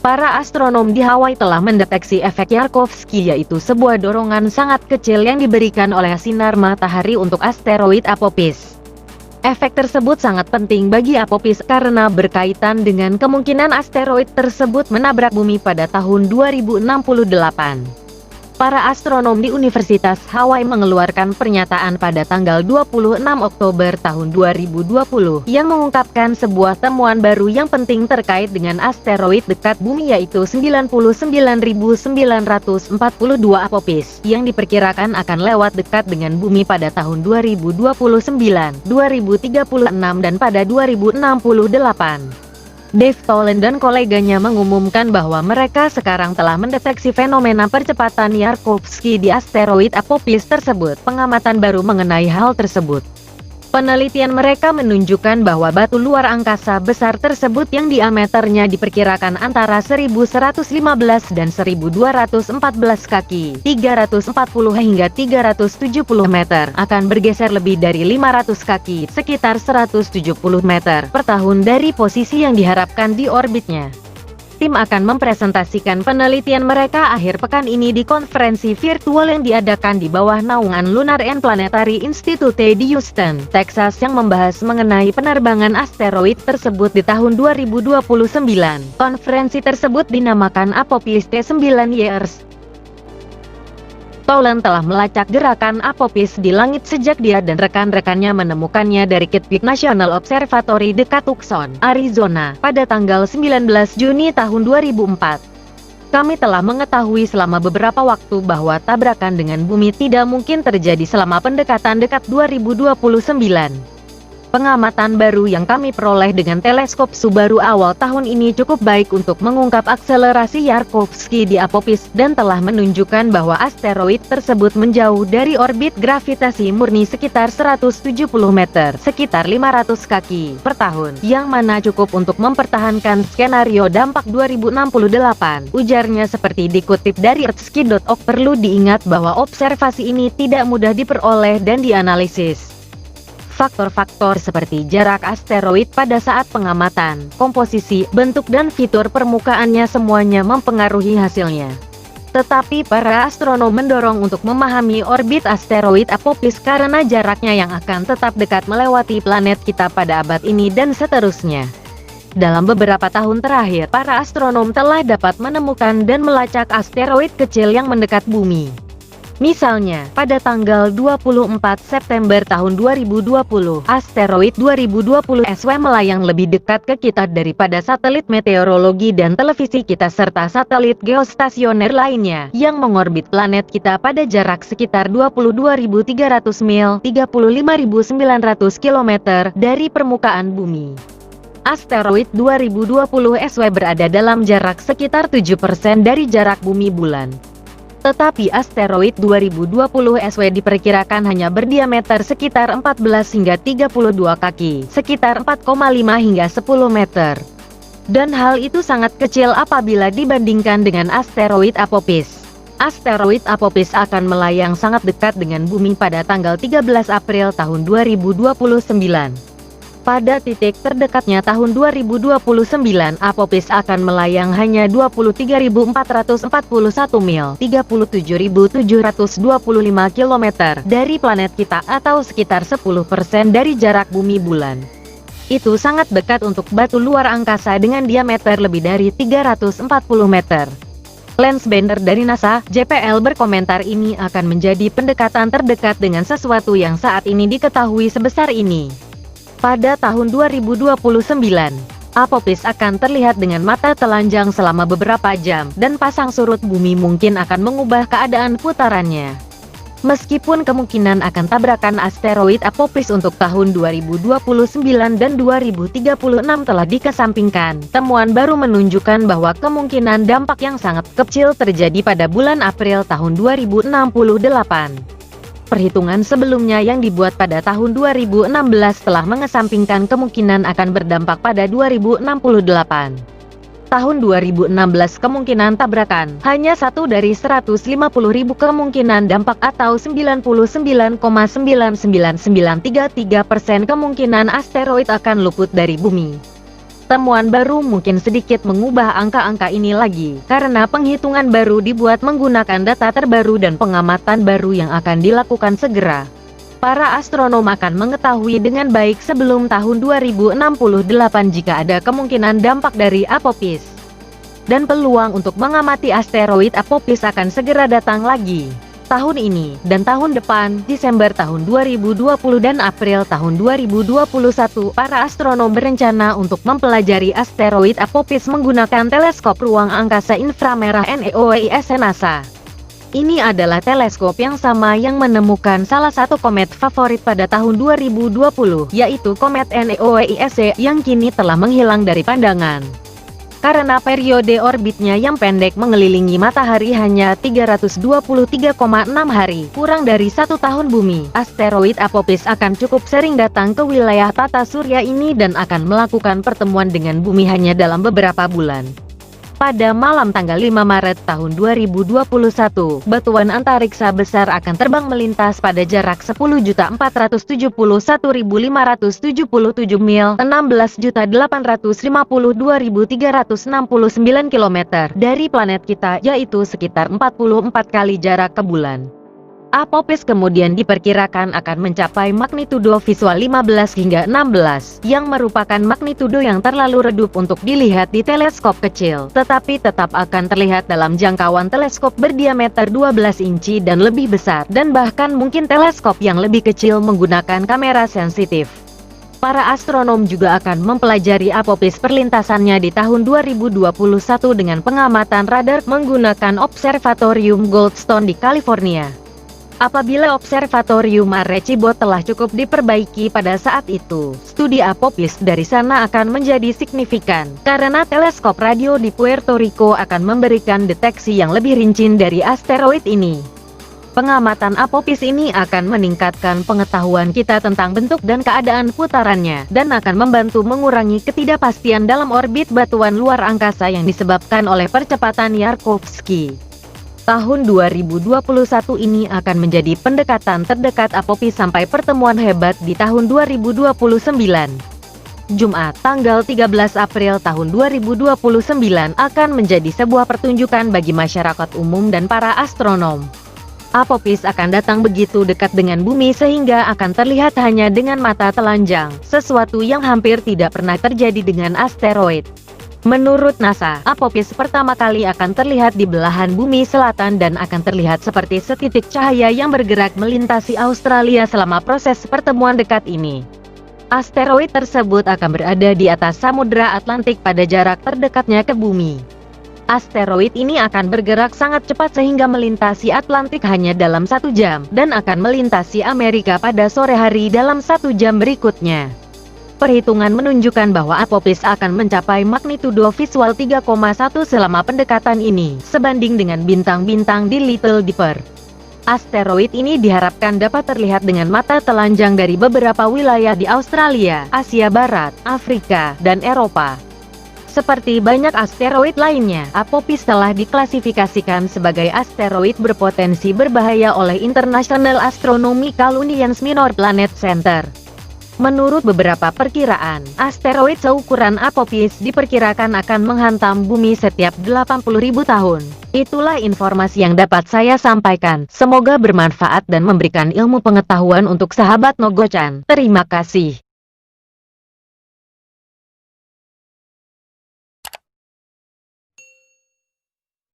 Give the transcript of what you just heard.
Para astronom di Hawaii telah mendeteksi efek Yarkovsky, yaitu sebuah dorongan sangat kecil yang diberikan oleh sinar matahari untuk asteroid Apophis. Efek tersebut sangat penting bagi Apophis karena berkaitan dengan kemungkinan asteroid tersebut menabrak bumi pada tahun 2068. Para astronom di Universitas Hawaii mengeluarkan pernyataan pada tanggal 26 Oktober tahun 2020 yang mengungkapkan sebuah temuan baru yang penting terkait dengan asteroid dekat bumi, yaitu 99.942 Apophis yang diperkirakan akan lewat dekat dengan bumi pada tahun 2029, 2036 dan pada 2068. Dave Toland dan koleganya mengumumkan bahwa mereka sekarang telah mendeteksi fenomena percepatan Yarkovsky di asteroid Apophis tersebut. Pengamatan baru mengenai hal tersebut. Penelitian mereka menunjukkan bahwa batu luar angkasa besar tersebut yang diameternya diperkirakan antara 1115 dan 1214 kaki, 340 hingga 370 meter, akan bergeser lebih dari 500 kaki, sekitar 170 meter per tahun dari posisi yang diharapkan di orbitnya. Tim akan mempresentasikan penelitian mereka akhir pekan ini di konferensi virtual yang diadakan di bawah naungan Lunar and Planetary Institute di Houston, Texas, yang membahas mengenai penerbangan asteroid tersebut di tahun 2029. Konferensi tersebut dinamakan Apophis T9 Years. Toland telah melacak gerakan Apophis di langit sejak dia dan rekan-rekannya menemukannya dari Kitt National Observatory dekat Tucson, Arizona, pada tanggal 19 Juni tahun 2004. Kami telah mengetahui selama beberapa waktu bahwa tabrakan dengan bumi tidak mungkin terjadi selama pendekatan dekat 2029. Pengamatan baru yang kami peroleh dengan teleskop Subaru awal tahun ini cukup baik untuk mengungkap akselerasi Yarkovsky di Apophis dan telah menunjukkan bahwa asteroid tersebut menjauh dari orbit gravitasi murni sekitar 170 meter, sekitar 500 kaki per tahun, yang mana cukup untuk mempertahankan skenario dampak 2068, ujarnya seperti dikutip dari Earthsky.org. Perlu diingat bahwa observasi ini tidak mudah diperoleh dan dianalisis. Faktor-faktor seperti jarak asteroid pada saat pengamatan, komposisi, bentuk dan fitur permukaannya semuanya mempengaruhi hasilnya. Tetapi para astronom mendorong untuk memahami orbit asteroid Apophis karena jaraknya yang akan tetap dekat melewati planet kita pada abad ini dan seterusnya. Dalam beberapa tahun terakhir, para astronom telah dapat menemukan dan melacak asteroid kecil yang mendekat bumi. Misalnya, pada tanggal 24 September tahun 2020, asteroid 2020 SW melayang lebih dekat ke kita daripada satelit meteorologi dan televisi kita serta satelit geostasioner lainnya, yang mengorbit planet kita pada jarak sekitar 22.300 mil, 35.900 km, dari permukaan bumi. Asteroid 2020 SW berada dalam jarak sekitar 7% dari jarak bumi bulan. Tetapi asteroid 2020 SW diperkirakan hanya berdiameter sekitar 14 hingga 32 kaki, sekitar 4,5 hingga 10 meter. Dan hal itu sangat kecil apabila dibandingkan dengan asteroid Apophis. Asteroid Apophis akan melayang sangat dekat dengan bumi pada tanggal 13 April tahun 2029. Pada titik terdekatnya tahun 2029, Apophis akan melayang hanya 23.441 mil, 37.725 km, dari planet kita atau sekitar 10% dari jarak bumi bulan. Itu sangat dekat untuk batu luar angkasa dengan diameter lebih dari 340 meter. Lance Bender dari NASA, JPL berkomentar ini akan menjadi pendekatan terdekat dengan sesuatu yang saat ini diketahui sebesar ini. Pada tahun 2029, Apophis akan terlihat dengan mata telanjang selama beberapa jam, dan pasang surut bumi mungkin akan mengubah keadaan putarannya. Meskipun kemungkinan akan tabrakan asteroid Apophis untuk tahun 2029 dan 2036 telah dikesampingkan, temuan baru menunjukkan bahwa kemungkinan dampak yang sangat kecil terjadi pada bulan April tahun 2068. Perhitungan sebelumnya yang dibuat pada tahun 2016 telah mengesampingkan kemungkinan akan berdampak pada 2068. Tahun 2016 kemungkinan tabrakan hanya 1 dari 150.000 kemungkinan dampak atau 99,99933% kemungkinan asteroid akan luput dari bumi. Temuan baru mungkin sedikit mengubah angka-angka ini lagi, karena penghitungan baru dibuat menggunakan data terbaru dan pengamatan baru yang akan dilakukan segera. Para astronom akan mengetahui dengan baik sebelum tahun 2068 jika ada kemungkinan dampak dari Apophis. Dan peluang untuk mengamati asteroid Apophis akan segera datang lagi. Tahun ini, dan tahun depan, Desember tahun 2020 dan April tahun 2021, para astronom berencana untuk mempelajari asteroid Apophis menggunakan teleskop ruang angkasa inframerah NEOIS NASA. Ini adalah teleskop yang sama yang menemukan salah satu komet favorit pada tahun 2020, yaitu komet NEOIS yang kini telah menghilang dari pandangan. Karena periode orbitnya yang pendek mengelilingi matahari hanya 323,6 hari, kurang dari 1 tahun bumi, asteroid Apophis akan cukup sering datang ke wilayah tata surya ini dan akan melakukan pertemuan dengan bumi hanya dalam beberapa bulan. Pada malam tanggal 5 Maret tahun 2021, batuan antariksa besar akan terbang melintas pada jarak 10.471.577 mil, 16.852.369 km dari planet kita, yaitu sekitar 44 kali jarak ke bulan. Apophis kemudian diperkirakan akan mencapai magnitudo visual 15 hingga 16, yang merupakan magnitudo yang terlalu redup untuk dilihat di teleskop kecil, tetapi tetap akan terlihat dalam jangkauan teleskop berdiameter 12 inci dan lebih besar, dan bahkan mungkin teleskop yang lebih kecil menggunakan kamera sensitif. Para astronom juga akan mempelajari Apophis perlintasannya di tahun 2021 dengan pengamatan radar menggunakan Observatorium Goldstone di California. Apabila Observatorium Arecibo telah cukup diperbaiki pada saat itu, studi Apophis dari sana akan menjadi signifikan, karena teleskop radio di Puerto Rico akan memberikan deteksi yang lebih rinci dari asteroid ini. Pengamatan Apophis ini akan meningkatkan pengetahuan kita tentang bentuk dan keadaan putarannya, dan akan membantu mengurangi ketidakpastian dalam orbit batuan luar angkasa yang disebabkan oleh percepatan Yarkovsky. Tahun 2021 ini akan menjadi pendekatan terdekat Apophis sampai pertemuan hebat di tahun 2029. Jumat, tanggal 13 April tahun 2029 akan menjadi sebuah pertunjukan bagi masyarakat umum dan para astronom. Apophis akan datang begitu dekat dengan bumi sehingga akan terlihat hanya dengan mata telanjang, sesuatu yang hampir tidak pernah terjadi dengan asteroid. Menurut NASA, Apophis pertama kali akan terlihat di belahan bumi selatan dan akan terlihat seperti setitik cahaya yang bergerak melintasi Australia selama proses pertemuan dekat ini. Asteroid tersebut akan berada di atas Samudra Atlantik pada jarak terdekatnya ke bumi. Asteroid ini akan bergerak sangat cepat sehingga melintasi Atlantik hanya dalam 1 jam, dan akan melintasi Amerika pada sore hari dalam 1 jam berikutnya. Perhitungan menunjukkan bahwa Apophis akan mencapai magnitudo visual 3,1 selama pendekatan ini, sebanding dengan bintang-bintang di Little Dipper. Asteroid ini diharapkan dapat terlihat dengan mata telanjang dari beberapa wilayah di Australia, Asia Barat, Afrika, dan Eropa. Seperti banyak asteroid lainnya, Apophis telah diklasifikasikan sebagai asteroid berpotensi berbahaya oleh International Astronomical Union's Minor Planet Center. Menurut beberapa perkiraan, asteroid seukuran Apophis diperkirakan akan menghantam bumi setiap 80.000 tahun. Itulah informasi yang dapat saya sampaikan. Semoga bermanfaat dan memberikan ilmu pengetahuan untuk sahabat Nogochan. Terima kasih.